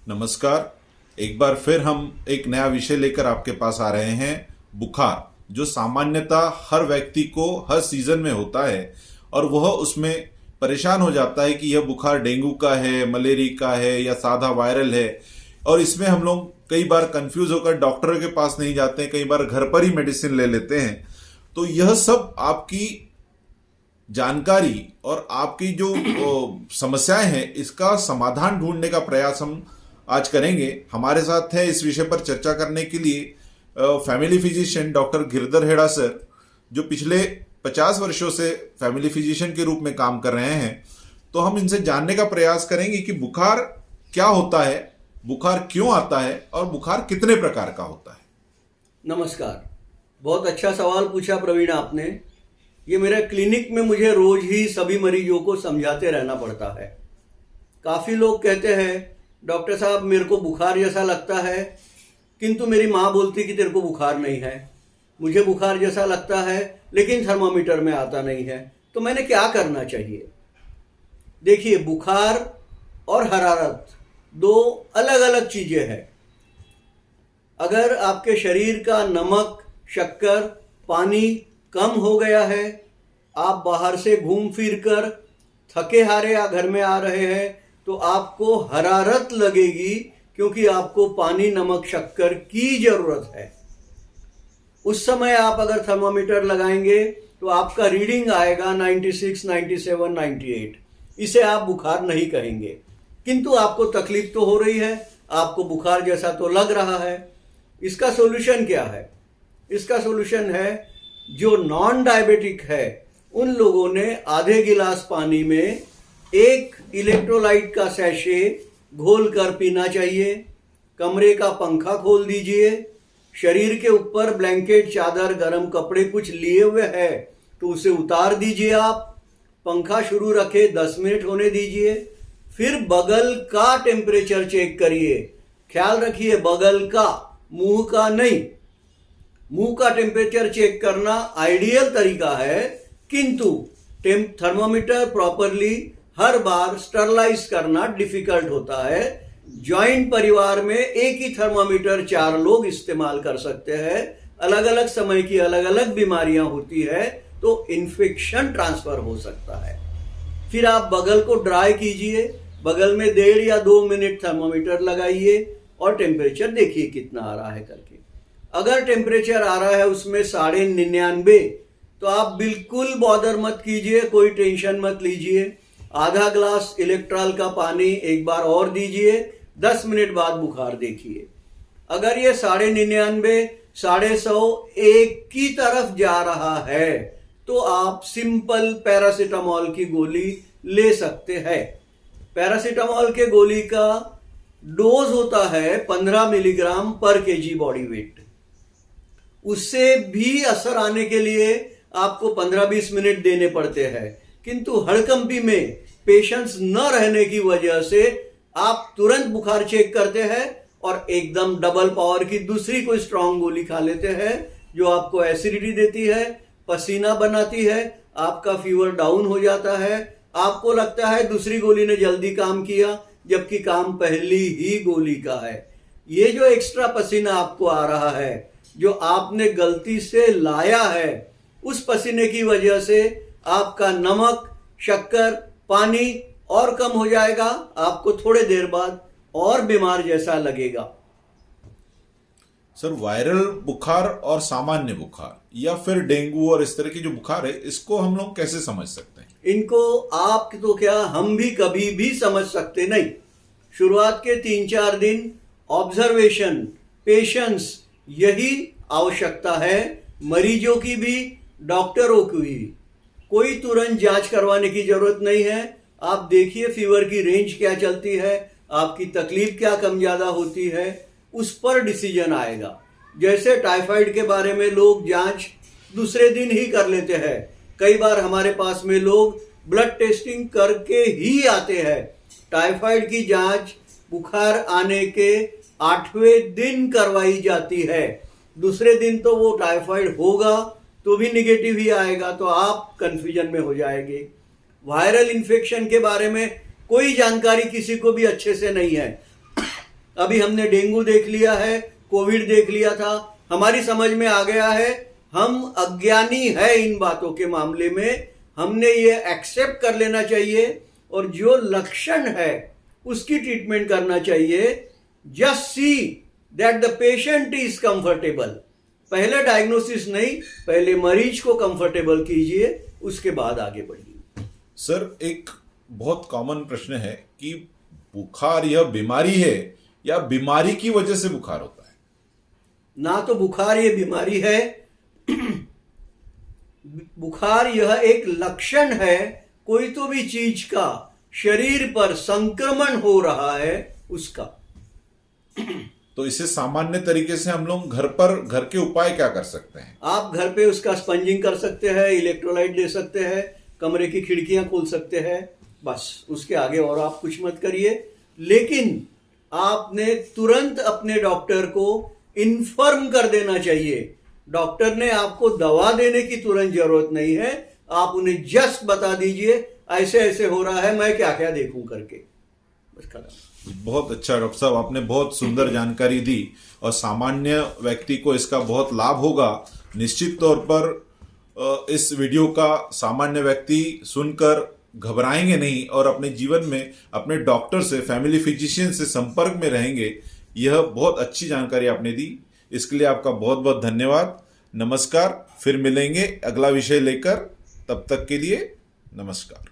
नमस्कार। एक बार फिर हम एक नया विषय लेकर आपके पास आ रहे हैं। बुखार जो सामान्यतः हर व्यक्ति को हर सीजन में होता है और वह उसमें परेशान हो जाता है कि यह बुखार डेंगू का है, मलेरिया का है या सादा वायरल है। और इसमें हम लोग कई बार कंफ्यूज होकर डॉक्टर के पास नहीं जाते हैं, कई बार घर पर ही मेडिसिन ले लेते हैं। तो यह सब आपकी जानकारी और आपकी जो समस्याएं हैं इसका समाधान ढूंढने का प्रयास हम आज करेंगे। हमारे साथ है इस विषय पर चर्चा करने के लिए फैमिली फिजिशियन डॉक्टर गिरधर हेड़ा सर, जो पिछले 50 वर्षों से फैमिली फिजिशियन के रूप में काम कर रहे हैं। तो हम इनसे जानने का प्रयास करेंगे कि बुखार क्या होता है, बुखार क्यों आता है और बुखार कितने प्रकार का होता है। नमस्कार। बहुत अच्छा सवाल पूछा प्रवीण आपने। ये मेरे क्लिनिक में मुझे रोज ही सभी मरीजों को समझाते रहना पड़ता है। काफ़ी लोग कहते हैं डॉक्टर साहब मेरे को बुखार जैसा लगता है, किंतु मेरी माँ बोलती कि तेरे को बुखार नहीं है। मुझे बुखार जैसा लगता है लेकिन थर्मामीटर में आता नहीं है। तो मैंने क्या करना चाहिए? देखिए, बुखार और हरारत दो अलग अलग चीज़ें हैं। अगर आपके शरीर का नमक, शक्कर, पानी कम हो गया है, आप बाहर से घूम फिर कर थके हारे या घर में आ रहे हैं, तो आपको हरारत लगेगी क्योंकि आपको पानी, नमक, शक्कर की जरूरत है। उस समय आप अगर थर्मामीटर लगाएंगे तो आपका रीडिंग आएगा 96, 97, 98। इसे आप बुखार नहीं कहेंगे, किंतु आपको तकलीफ तो हो रही है, आपको बुखार जैसा तो लग रहा है। इसका सॉल्यूशन क्या है? इसका सॉल्यूशन है, जो नॉन डायबिटिक है उन लोगों ने आधे गिलास पानी में एक इलेक्ट्रोलाइट का सैशे घोल कर पीना चाहिए। कमरे का पंखा खोल दीजिए। शरीर के ऊपर ब्लैंकेट, चादर, गर्म कपड़े कुछ लिए हुए है तो उसे उतार दीजिए। आप पंखा शुरू रखे, 10 मिनट होने दीजिए। फिर बगल का टेम्परेचर चेक करिए। ख्याल रखिए, बगल का, मुंह का नहीं। मुंह का टेम्परेचर चेक करना आइडियल तरीका है, किंतु थर्मोमीटर प्रॉपरली हर बार स्टरलाइज करना डिफिकल्ट होता है। जॉइंट परिवार में एक ही थर्मामीटर 4 लोग इस्तेमाल कर सकते हैं। अलग अलग समय की अलग अलग बीमारियां होती है तो इन्फेक्शन ट्रांसफर हो सकता है। फिर आप बगल को ड्राई कीजिए, बगल में 1.5 या 2 मिनट थर्मामीटर लगाइए और टेम्परेचर देखिए कितना आ रहा है करके। अगर टेम्परेचर आ रहा है उसमें 99.5, तो आप बिल्कुल बॉदर मत कीजिए, कोई टेंशन मत लीजिए। आधा ग्लास इलेक्ट्रॉल का पानी एक बार और दीजिए, 10 मिनट बाद बुखार देखिए। अगर ये 99.5, 150 एक की तरफ जा रहा है तो आप सिंपल पैरासीटामोल की गोली ले सकते हैं। पैरासीटामोल के गोली का डोज होता है 15 मिलीग्राम पर केजी बॉडी वेट। उससे भी असर आने के लिए आपको 15-20 मिनट देने पड़ते हैं, किंतु हड़कंपी में पेशेंस न रहने की वजह से आप तुरंत बुखार चेक करते हैं और एकदम डबल पावर की दूसरी कोई स्ट्रांग गोली खा लेते हैं, जो आपको एसिडिटी देती है, पसीना बनाती है, आपका फीवर डाउन हो जाता है। आपको लगता है दूसरी गोली ने जल्दी काम किया, जबकि काम पहली ही गोली का है। ये जो एक्स्ट्रा पसीना आपको आ रहा है, जो आपने गलती से लाया है, उस पसीने की वजह से आपका नमक, शक्कर, पानी और कम हो जाएगा। आपको थोड़े देर बाद और बीमार जैसा लगेगा। सर, वायरल बुखार और सामान्य बुखार या फिर डेंगू और इस तरह की जो बुखार है, इसको हम लोग कैसे समझ सकते हैं? इनको आप तो क्या, हम भी कभी भी समझ सकते नहीं। शुरुआत के 3-4 दिन ऑब्जर्वेशन, पेशेंस, यही आवश्यकता है मरीजों की भी, डॉक्टरों की भी। कोई तुरंत जांच करवाने की जरूरत नहीं है। आप देखिए फीवर की रेंज क्या चलती है, आपकी तकलीफ क्या कम ज्यादा होती है, उस पर डिसीजन आएगा। जैसे टाइफाइड के बारे में लोग जांच दूसरे दिन ही कर लेते हैं, कई बार हमारे पास में लोग ब्लड टेस्टिंग करके ही आते हैं। टाइफाइड की जांच बुखार आने के 8वें दिन करवाई जाती है। दूसरे दिन तो वो टाइफाइड होगा तो भी निगेटिव ही आएगा, तो आप कंफ्यूजन में हो जाएंगे। वायरल इन्फेक्शन के बारे में कोई जानकारी किसी को भी अच्छे से नहीं है। अभी हमने डेंगू देख लिया है, कोविड देख लिया था, हमारी समझ में आ गया है हम अज्ञानी है इन बातों के मामले में। हमने ये एक्सेप्ट कर लेना चाहिए और जो लक्षण है उसकी ट्रीटमेंट करना चाहिए। Just see that the patient is comfortable. पहले डायग्नोसिस नहीं, पहले मरीज को कंफर्टेबल कीजिए, उसके बाद आगे बढ़िए। सर, एक बहुत कॉमन प्रश्न है कि बुखार यह बीमारी है या बीमारी की वजह से बुखार होता है? ना तो बुखार ये बीमारी है, बुखार यह एक लक्षण है कोई तो भी चीज का शरीर पर संक्रमण हो रहा है उसका। तो इसे सामान्य तरीके से हम लोग घर के उपाय क्या कर सकते हैं? आप घर पे उसका स्पंजिंग कर सकते हैं, इलेक्ट्रोलाइट दे सकते हैं, कमरे की खिड़कियां खोल सकते हैं, बस उसके आगे और आप कुछ मत करिए। लेकिन आपने तुरंत अपने डॉक्टर को इन्फॉर्म कर देना चाहिए। डॉक्टर ने आपको दवा देने की तुरंत जरूरत नहीं है, आप उन्हें जस्ट बता दीजिए ऐसे ऐसे हो रहा है, मैं क्या क्या देखूं करके, बस खत्म। बहुत अच्छा डॉक्टर साहब, आपने बहुत सुंदर जानकारी दी और सामान्य व्यक्ति को इसका बहुत लाभ होगा। निश्चित तौर पर इस वीडियो का सामान्य व्यक्ति सुनकर घबराएंगे नहीं और अपने जीवन में अपने डॉक्टर से, फैमिली फिजिशियन से संपर्क में रहेंगे। यह बहुत अच्छी जानकारी आपने दी, इसके लिए आपका बहुत बहुत धन्यवाद। नमस्कार, फिर मिलेंगे अगला विषय लेकर, तब तक के लिए नमस्कार।